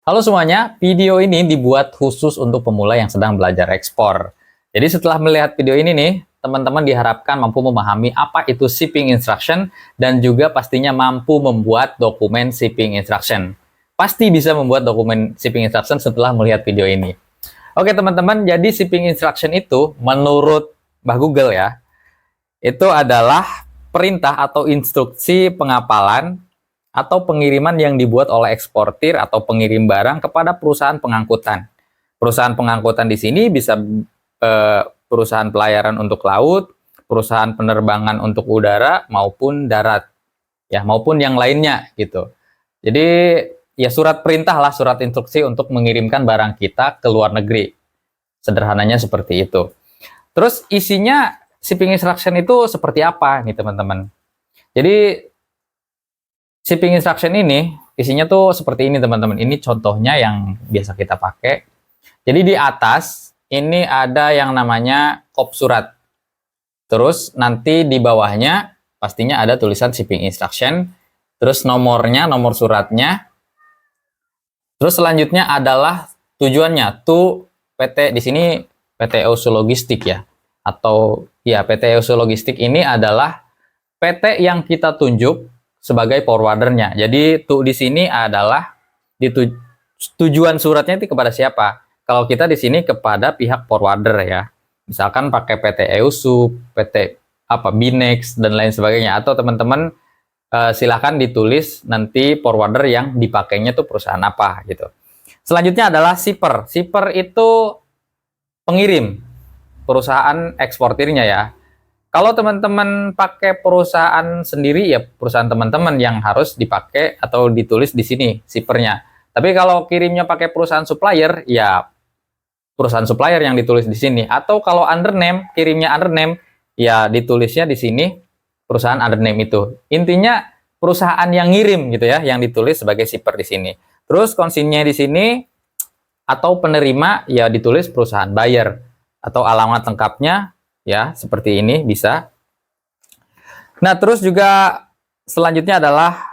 Halo semuanya, video ini dibuat khusus untuk pemula yang sedang belajar ekspor. Jadi setelah melihat video ini nih, teman-teman diharapkan mampu memahami apa itu shipping instruction dan juga pastinya mampu membuat dokumen shipping instruction. Pasti bisa membuat dokumen shipping instruction setelah melihat video ini. Oke teman-teman, jadi shipping instruction itu menurut Mbah Google ya, itu adalah perintah atau instruksi pengapalan atau pengiriman yang dibuat oleh eksportir atau pengirim barang kepada perusahaan pengangkutan. Perusahaan pengangkutan di sini bisa perusahaan pelayaran untuk laut, perusahaan penerbangan untuk udara maupun darat, ya maupun yang lainnya gitu. Jadi ya surat perintah lah, surat instruksi untuk mengirimkan barang kita ke luar negeri. Sederhananya seperti itu. Terus isinya shipping instruction itu seperti apa nih teman-teman? Jadi shipping instruction ini isinya tuh seperti ini teman-teman. Ini contohnya yang biasa kita pakai. Jadi di atas ini ada yang namanya kop surat. Terus nanti di bawahnya pastinya ada tulisan shipping instruction. Terus nomornya, nomor suratnya. Terus selanjutnya adalah tujuannya. Tuh PT di sini PT Eusu Logistik ya. Atau ya PT Eusu Logistik ini adalah PT yang kita tunjuk sebagai forwardernya. Jadi tuh di sini adalah tujuan suratnya itu kepada siapa? Kalau kita di sini kepada pihak forwarder ya. Misalkan pakai PT Eusu, PT Binex dan lain sebagainya, atau teman-teman silahkan ditulis nanti forwarder yang dipakainya tuh perusahaan apa gitu. Selanjutnya adalah shipper. Shipper itu pengirim, perusahaan eksportirnya ya. Kalau teman-teman pakai perusahaan sendiri ya perusahaan teman-teman yang harus dipakai atau ditulis di sini shippernya. Tapi kalau kirimnya pakai perusahaan supplier ya perusahaan supplier yang ditulis di sini. Atau kalau under name, kirimnya under name ya ditulisnya di sini perusahaan under name itu. Intinya perusahaan yang ngirim gitu ya yang ditulis sebagai shipper di sini. Terus konsinya di sini atau penerima ya ditulis perusahaan buyer atau alamat lengkapnya ya seperti ini bisa. Nah terus juga selanjutnya adalah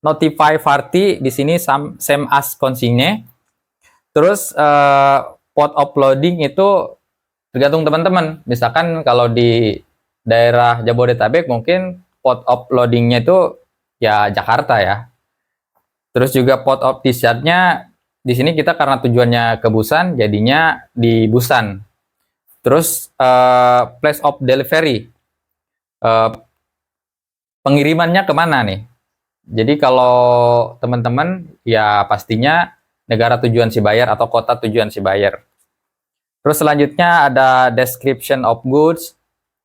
notify party, di sini same as consigne. Terus port of loading itu tergantung teman-teman. Misalkan kalau di daerah Jabodetabek mungkin port of loadingnya itu ya Jakarta ya. Terus juga port of discharge-nya di sini kita karena tujuannya ke Busan jadinya di Busan. Terus place of delivery, pengirimannya kemana nih? Jadi kalau teman-teman ya pastinya negara tujuan si buyer atau kota tujuan si buyer. Terus selanjutnya ada description of goods,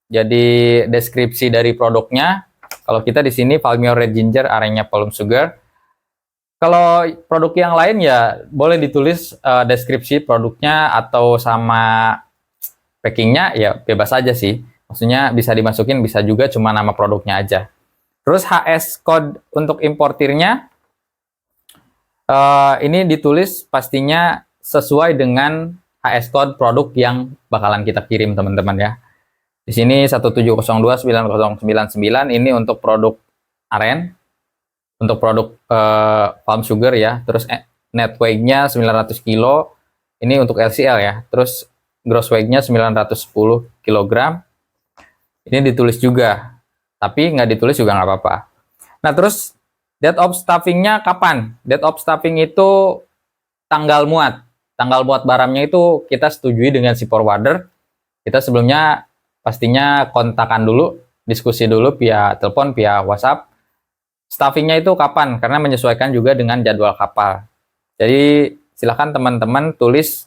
jadi deskripsi dari produknya. Kalau kita di sini Palmio Red Ginger, arenya Palm Sugar. Kalau produk yang lain ya boleh ditulis deskripsi produknya atau sama packingnya ya bebas aja sih. Maksudnya bisa dimasukin, bisa juga cuma nama produknya aja. Terus HS code untuk importirnya ini ditulis pastinya sesuai dengan HS code produk yang bakalan kita kirim teman-teman ya. Di sini 1702999 ini untuk produk aren, untuk produk palm sugar ya. Terus net weight-nya 900 kilo, ini untuk LCL ya. Terus gross weight-nya 910 kg. Ini ditulis juga, tapi nggak ditulis juga nggak apa-apa. Nah terus date of stuffing-nya kapan? Date of stuffing itu tanggal muat. Tanggal muat barangnya itu kita setujui dengan si forwarder. Kita sebelumnya pastinya kontakan dulu, diskusi dulu via telepon, via WhatsApp. Stuffing-nya itu kapan? Karena menyesuaikan juga dengan jadwal kapal. Jadi silakan teman-teman tulis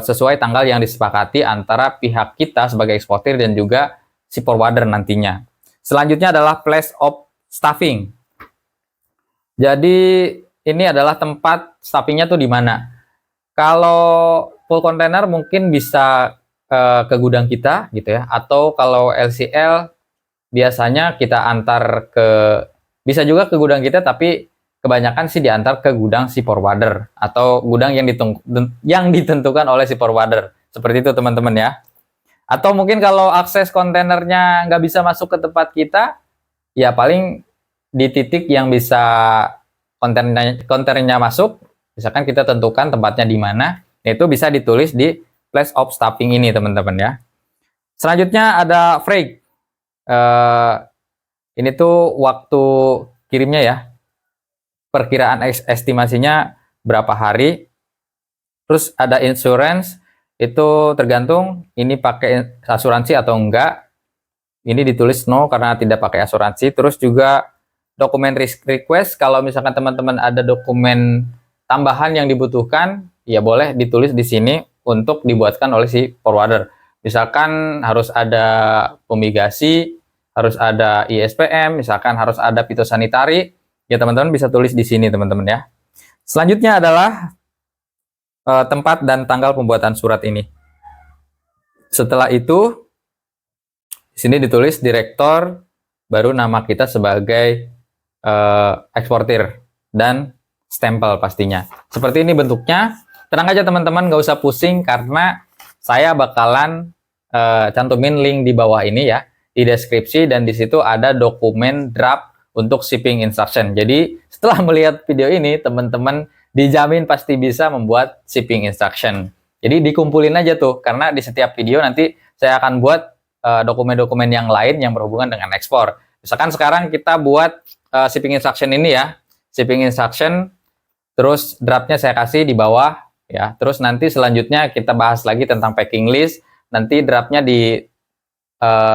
sesuai tanggal yang disepakati antara pihak kita sebagai eksportir dan juga si forwarder nantinya. Selanjutnya adalah place of stuffing. Jadi ini adalah tempat stuffingnya tuh di mana. Kalau full container mungkin bisa ke gudang kita gitu ya. Atau kalau LCL biasanya kita antar ke, bisa juga ke gudang kita tapi kebanyakan sih diantar ke gudang si forwarder atau gudang yang ditentukan oleh si forwarder. Seperti itu teman-teman ya. Atau mungkin kalau akses kontainernya nggak bisa masuk ke tempat kita, ya paling di titik yang bisa kontainernya masuk, Misalkan kita tentukan tempatnya di mana, itu bisa ditulis di place of stopping ini teman-teman ya. Selanjutnya ada freight. Ini tuh waktu kirimnya ya. Perkiraan estimasinya berapa hari. Terus ada insurance, itu tergantung ini pakai asuransi atau enggak. Ini ditulis no karena tidak pakai asuransi. Terus juga dokumen request, kalau misalkan teman-teman ada dokumen tambahan yang dibutuhkan, ya boleh ditulis di sini untuk dibuatkan oleh si forwarder. Misalkan harus ada fumigasi, harus ada ISPM, misalkan harus ada fitosanitari, ya teman-teman bisa tulis di sini teman-teman ya. Selanjutnya adalah tempat dan tanggal pembuatan surat ini. Setelah itu, di sini ditulis direktor, baru nama kita sebagai eksportir, dan stempel pastinya. Seperti ini bentuknya. Tenang aja teman-teman, nggak usah pusing karena saya bakalan cantumin link di bawah ini ya, di deskripsi, dan di situ ada dokumen draft untuk shipping instruction. Jadi setelah melihat video ini, teman-teman dijamin pasti bisa membuat shipping instruction. Jadi dikumpulin aja tuh, karena di setiap video nanti saya akan buat dokumen-dokumen yang lain yang berhubungan dengan ekspor. Misalkan sekarang kita buat shipping instruction ini ya, shipping instruction, terus draftnya saya kasih di bawah ya. Terus nanti selanjutnya kita bahas lagi tentang packing list, nanti draftnya di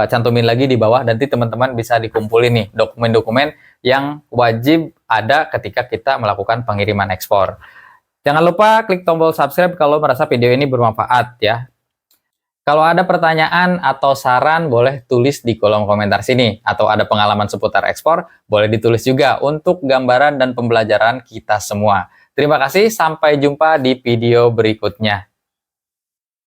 cantumin lagi di bawah, nanti teman-teman bisa dikumpulin nih dokumen-dokumen yang wajib ada ketika kita melakukan pengiriman ekspor. Jangan lupa klik tombol subscribe kalau merasa video ini bermanfaat ya. Kalau ada pertanyaan atau saran, boleh tulis di kolom komentar sini. Atau ada pengalaman seputar ekspor, boleh ditulis juga untuk gambaran dan pembelajaran kita semua. Terima kasih, sampai jumpa di video berikutnya.